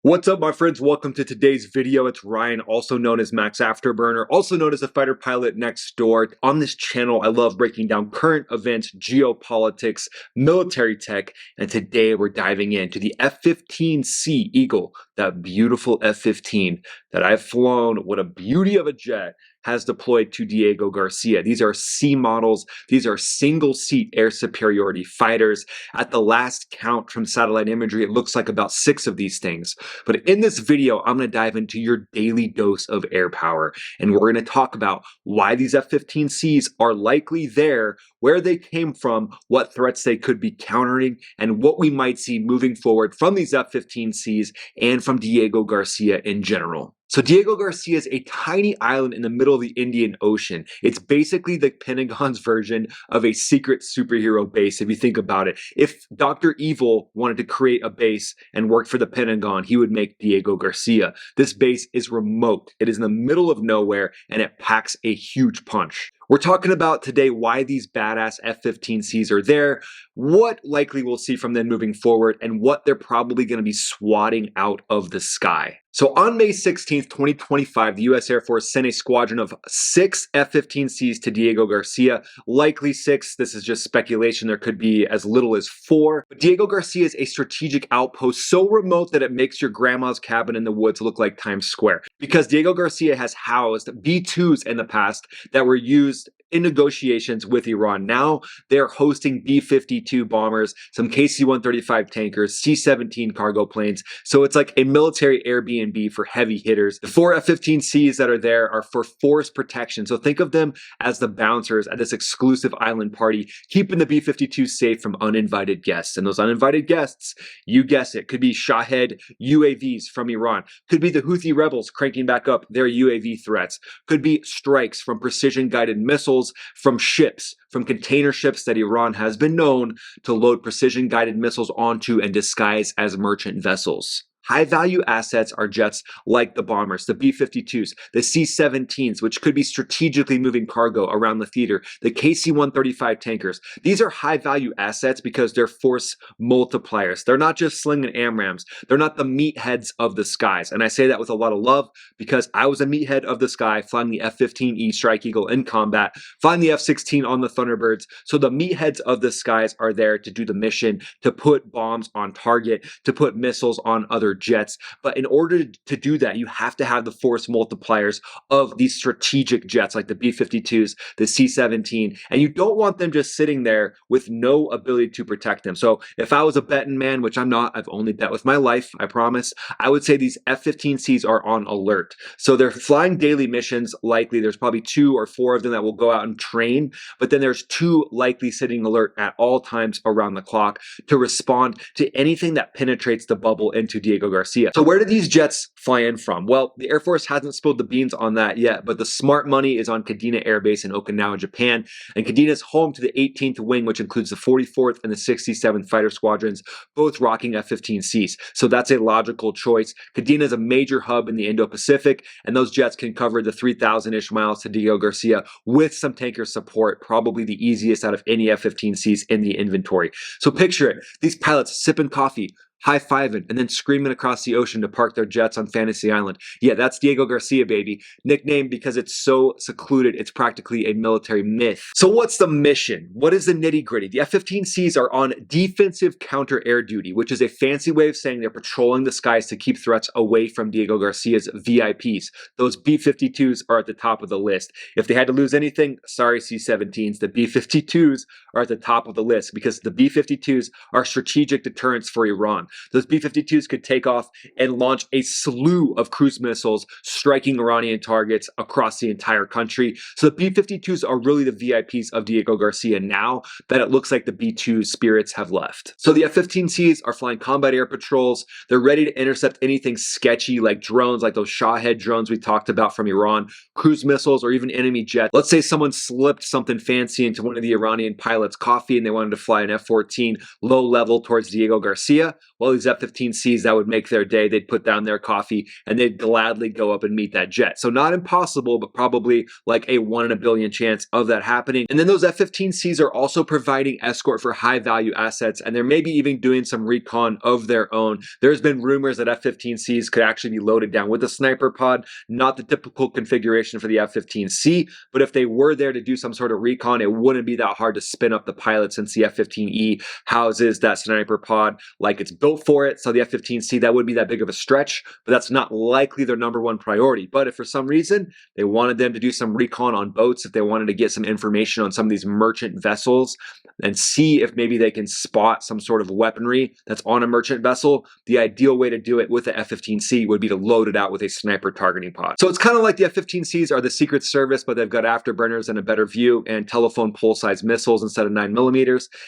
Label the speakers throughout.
Speaker 1: What's up, my friends? Welcome to today's video. It's Ryan, also known as Max Afterburner, also known as the fighter pilot next door. On this channel, I love breaking down current events, geopolitics, military tech, and today we're diving into the F-15C Eagle, that beautiful F-15 that I've flown. What a beauty of a jet. Has deployed to Diego Garcia. These are C models. These are single-seat air superiority fighters. At the last count from satellite imagery, it looks like about 6 of these things. But in this video, I'm going to dive into your daily dose of air power. And we're going to talk about why these F-15Cs are likely there, where they came from, what threats they could be countering, and what we might see moving forward from these F-15Cs and from Diego Garcia in general. So Diego Garcia is a tiny island in the middle of the Indian Ocean. It's basically the Pentagon's version of a secret superhero base, if you think about it. If Dr. Evil wanted to create a base and work for the Pentagon, he would make Diego Garcia. This base is remote. It is in the middle of nowhere, and it packs a huge punch. We're talking about today why these badass F-15Cs are there, what likely we'll see from them moving forward, and what they're probably going to be swatting out of the sky. So on May 16th, 2025, the U.S. Air Force sent a squadron of 6 F-15Cs to Diego Garcia. Likely 6. This is just speculation. There could be as little as 4. But Diego Garcia is a strategic outpost so remote that it makes your grandma's cabin in the woods look like Times Square. Because Diego Garcia has housed B-2s in the past that were used in negotiations with Iran. Now they're hosting B-52 bombers, some KC-135 tankers, C-17 cargo planes. So it's like a military Airbnb for heavy hitters. The 4 F-15Cs that are there are for force protection. So think of them as the bouncers at this exclusive island party, keeping the B-52 safe from uninvited guests. And those uninvited guests, you guess it, could be Shahed UAVs from Iran, could be the Houthi rebels cranking back up their UAV threats, could be strikes from precision-guided missiles from ships, from container ships that Iran has been known to load precision-guided missiles onto and disguise as merchant vessels. High-value assets are jets like the bombers, the B-52s, the C-17s, which could be strategically moving cargo around the theater, the KC-135 tankers. These are high-value assets because they're force multipliers. They're not just slinging AMRAAMs. They're not the meatheads of the skies. And I say that with a lot of love because I was a meathead of the sky flying the F-15E Strike Eagle in combat, flying the F-16 on the Thunderbirds. So the meatheads of the skies are there to do the mission, to put bombs on target, to put missiles on other jets. But in order to do that, you have to have the force multipliers of these strategic jets like the B-52s, the C-17, and you don't want them just sitting there with no ability to protect them. So if I was a betting man, which I'm not, I've only bet with my life, I promise, I would say these F-15Cs are on alert. So they're flying daily missions. Likely there's probably 2 or 4 of them that will go out and train, but then there's 2 likely sitting alert at all times around the clock to respond to anything that penetrates the bubble into Diego Garcia. So where do these jets fly in from? Well, the Air Force hasn't spilled the beans on that yet, but the smart money is on Kadena Air Base in Okinawa, Japan. And Kadena is home to the 18th Wing, which includes the 44th and the 67th Fighter Squadrons, both rocking F-15Cs. So that's a logical choice. Kadena is a major hub in the Indo-Pacific, and those jets can cover the 3,000-ish miles to Diego Garcia with some tanker support, probably the easiest out of any F-15Cs in the inventory. So picture it, these pilots sipping coffee, high-fiving, and then screaming across the ocean to park their jets on Fantasy Island. Yeah, that's Diego Garcia, baby. Nicknamed because it's so secluded, it's practically a military myth. So what's the mission? What is the nitty-gritty? The F-15Cs are on defensive counter-air duty, which is a fancy way of saying they're patrolling the skies to keep threats away from Diego Garcia's VIPs. Those B-52s are at the top of the list. If they had to lose anything, sorry C-17s, the B-52s are at the top of the list because the B-52s are strategic deterrents for Iran. Those B-52s could take off and launch a slew of cruise missiles, striking Iranian targets across the entire country. So the B-52s are really the VIPs of Diego Garcia now that it looks like the B-2 spirits have left. So the F-15Cs are flying combat air patrols. They're ready to intercept anything sketchy like drones, like those Shahed drones we talked about from Iran, cruise missiles, or even enemy jets. Let's say someone slipped something fancy into one of the Iranian pilots' coffee and they wanted to fly an F-14 low level towards Diego Garcia. well, these F-15Cs, that would make their day. They'd put down their coffee and they'd gladly go up and meet that jet. So not impossible, but probably like a 1 in a billion chance of that happening. And then those F-15Cs are also providing escort for high value assets, and they're maybe even doing some recon of their own. There's been rumors that F-15Cs could actually be loaded down with a sniper pod, not the typical configuration for the F-15C, but if they were there to do some sort of recon, it wouldn't be that hard to spin up the pilot, since the F-15E houses that sniper pod like it's built for it. So the F-15C, that wouldn't be that big of a stretch, but that's not likely their number one priority. But if for some reason they wanted them to do some recon on boats, if they wanted to get some information on some of these merchant vessels and see if maybe they can spot some sort of weaponry that's on a merchant vessel, the ideal way to do it with the F-15C would be to load it out with a sniper targeting pod. So it's kind of like the F-15Cs are the Secret Service, but they've got afterburners and a better view and telephone pole-sized missiles instead of 9mm.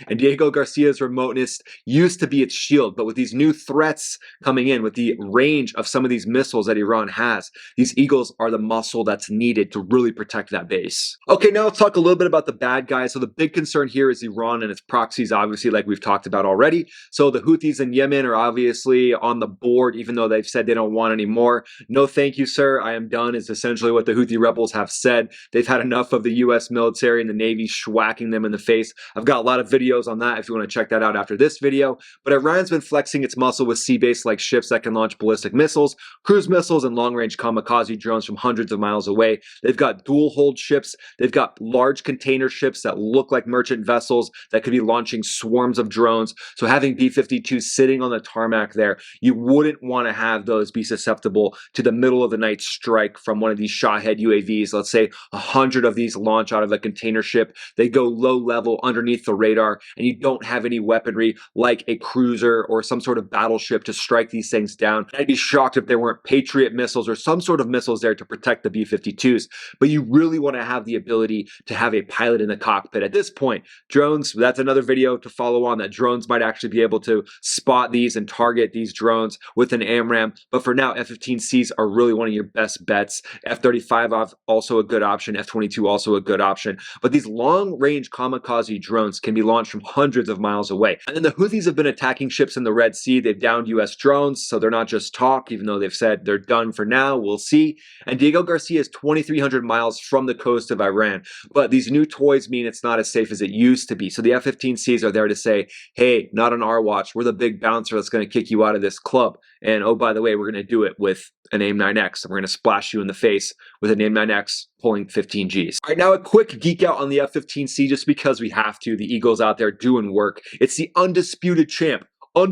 Speaker 1: And Diego Garcia's remoteness used to be its shield, but with these new threats coming in, with the range of some of these missiles that Iran has, these Eagles are the muscle that's needed to really protect that base. Okay, now let's talk a little bit about the bad guys. So the big concern here is Iran and its proxies, obviously, like we've talked about already. So the Houthis in Yemen are obviously on the board, even though they've said they don't want any more. No thank you, sir, I am done is essentially what the Houthi rebels have said. They've had enough of the US military and the Navy schwacking them in the face. I've got a lot of videos on that if you want to check that out after this video. But Iran's been flexing its muscle with sea-based like ships that can launch ballistic missiles, cruise missiles, and long-range kamikaze drones from hundreds of miles away. They've got dual-hulled ships. They've got large container ships that look like merchant vessels that could be launching swarms of drones. So having B-52s sitting on the tarmac there, you wouldn't want to have those be susceptible to the middle of the night strike from one of these Shahed UAVs. Let's say 100 of these launch out of a container ship. They go low level underneath the radar, and you don't have any weaponry like a cruiser or some sort of battleship to strike these things down. I'd be shocked if there weren't Patriot missiles or some sort of missiles there to protect the B-52s. But you really want to have the ability to have a pilot in the cockpit. At this point, drones, that's another video to follow on, that drones might actually be able to spot these and target these drones with an AMRAAM. But for now, F-15Cs are really one of your best bets. F-35 also a good option. F-22 also a good option. But these long-range kamikaze drones can be launched from hundreds of miles away. And then the Houthis have been attacking ships in the Red Sea. They've downed US drones, so they're not just talk, even though they've said they're done for now. We'll see. And Diego Garcia is 2,300 miles from the coast of Iran. But these new toys mean it's not as safe as it used to be. So the F-15Cs are there to say, hey, not on our watch. We're the big bouncer that's going to kick you out of this club. And oh, by the way, we're going to do it with an AIM-9X. And we're going to splash you in the face with an AIM-9X pulling 15 Gs. All right, now a quick geek out on the F-15C, just because we have to. The Eagle's out there doing work. It's the undisputed champ of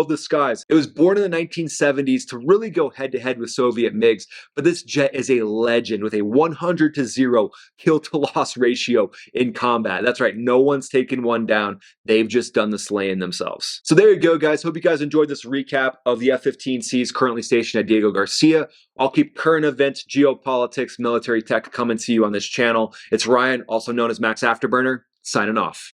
Speaker 1: the skies. It was born in the 1970s to really go head-to-head with Soviet MiGs, but this jet is a legend with a 100-0 kill-to-loss ratio in combat. That's right, no one's taken one down. They've just done the slaying themselves. So there you go, guys. Hope you guys enjoyed this recap of the F-15Cs currently stationed at Diego Garcia. I'll keep current events, geopolitics, military tech coming to you on this channel. It's Ryan, also known as Max Afterburner, signing off.